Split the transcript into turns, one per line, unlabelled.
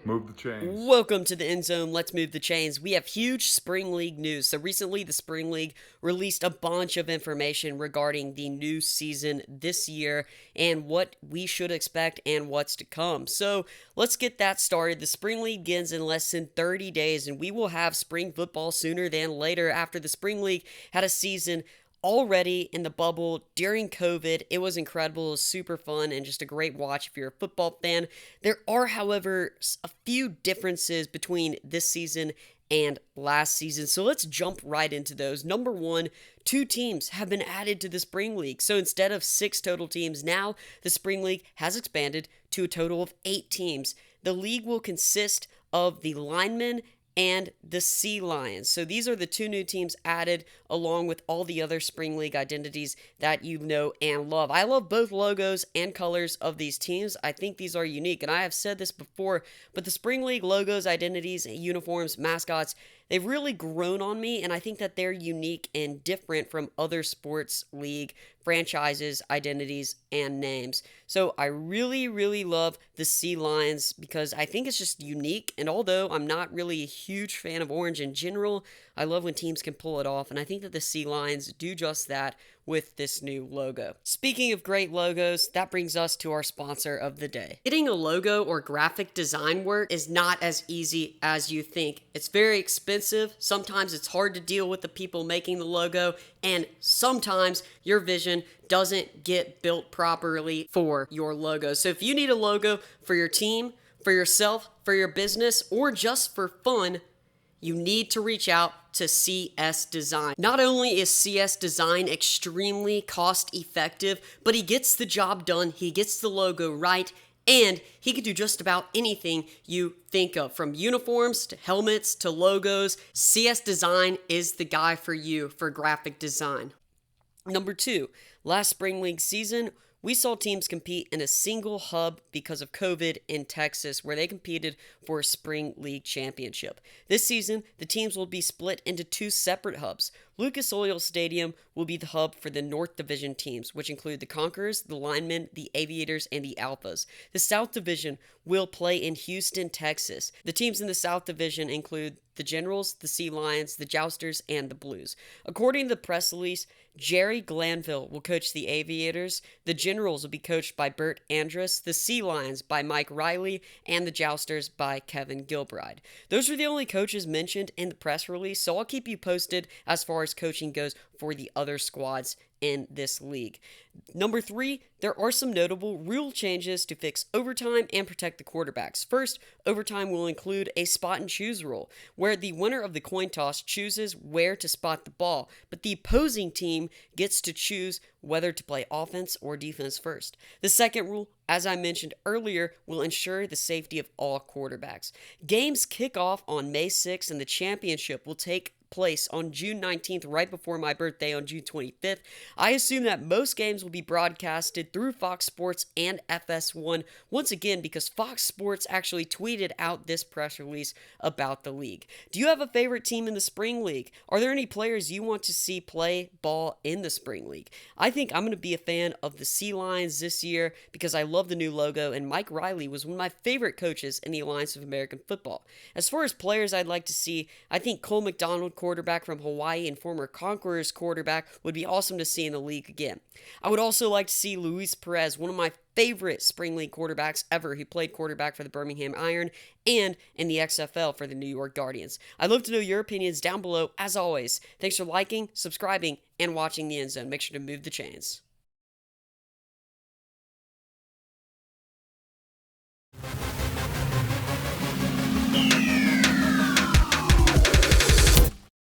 Move the chains.
Welcome to the End Zone. Let's move the chains. We have huge Spring League news. So recently, the Spring League released a bunch of information regarding the new season this year and what we should expect and what's to come. So let's get that started. The Spring League begins in less than 30 days, and we will have spring football sooner than later after the Spring League had a season already in the bubble during COVID. It was incredible. It was super fun and just a great watch if you're a football fan. There are, however, a few differences between this season and last season. So let's jump right into those. Number one, 2 teams have been added to the Spring League. So instead of 6 total teams, now the Spring League has expanded to a total of 8 teams. The league will consist of the linemen and the Sea Lions. So these are the 2 new teams added along with all the other Spring League identities that you know and love. I love both logos and colors of these teams. I think these are unique, and I have said this before, but the Spring League logos, identities, uniforms, mascots, they've really grown on me, and I think that they're unique and different from other sports league franchises, identities, and names. So I really, really love the Sea Lions because I think it's just unique, and although I'm not really a huge fan of orange in general, I love when teams can pull it off, and I think that the Sea Lions do just that with this new logo. Speaking of great logos, that brings us to our sponsor of the day. Getting a logo or graphic design work is not as easy as you think. It's very expensive. Sometimes it's hard to deal with the people making the logo, and sometimes your vision doesn't get built properly for your logo. So if you need a logo for your team, for yourself, for your business, or just for fun, you need to reach out to CS Design. Not only is CS Design extremely cost effective, but he gets the job done, he gets the logo right, and he can do just about anything you think of, from uniforms to helmets to logos. CS Design is the guy for you for graphic design. Number 2, last Spring League season, we saw teams compete in a single hub because of COVID in Texas, where they competed for a Spring League championship. This season, the teams will be split into 2 separate hubs. Lucas Oil Stadium will be the hub for the North Division teams, which include the Conquerors, the Linemen, the Aviators, and the Alphas. The South Division will play in Houston, Texas. The teams in the South Division include the Generals, the Sea Lions, the Jousters, and the Blues. According to the press release, Jerry Glanville will coach the Aviators, the Generals will be coached by Bert Andrus, the Sea Lions by Mike Riley, and the Jousters by Kevin Gilbride. Those are the only coaches mentioned in the press release, so I'll keep you posted as far as coaching goes for the other squads in this league. Number 3, there are some notable rule changes to fix overtime and protect the quarterbacks. First, overtime will include a spot and choose rule, where the winner of the coin toss chooses where to spot the ball, but the opposing team gets to choose whether to play offense or defense first. The second rule, as I mentioned earlier, will ensure the safety of all quarterbacks. Games kick off on May 6th, and the championship will take place on June 19th, right before my birthday on June 25th. I assume that most games will be broadcasted through Fox Sports and FS1, once again because Fox Sports actually tweeted out this press release about the league. Do you have a favorite team in the Spring League? Are there any players you want to see play ball in the Spring League? I think I'm going to be a fan of the Sea Lions this year because I love the new logo, and Mike Riley was one of my favorite coaches in the Alliance of American Football. As far as players I'd like to see, I think Cole McDonald, quarterback from Hawaii and former Conquerors quarterback, would be awesome to see in the league again. I would also like to see Luis Perez, one of my favorite Spring League quarterbacks ever. He played quarterback for the Birmingham Iron and in the XFL for the New York Guardians. I'd love to know your opinions down below. As always, thanks for liking, subscribing, and watching the End Zone. Make sure to move the chains.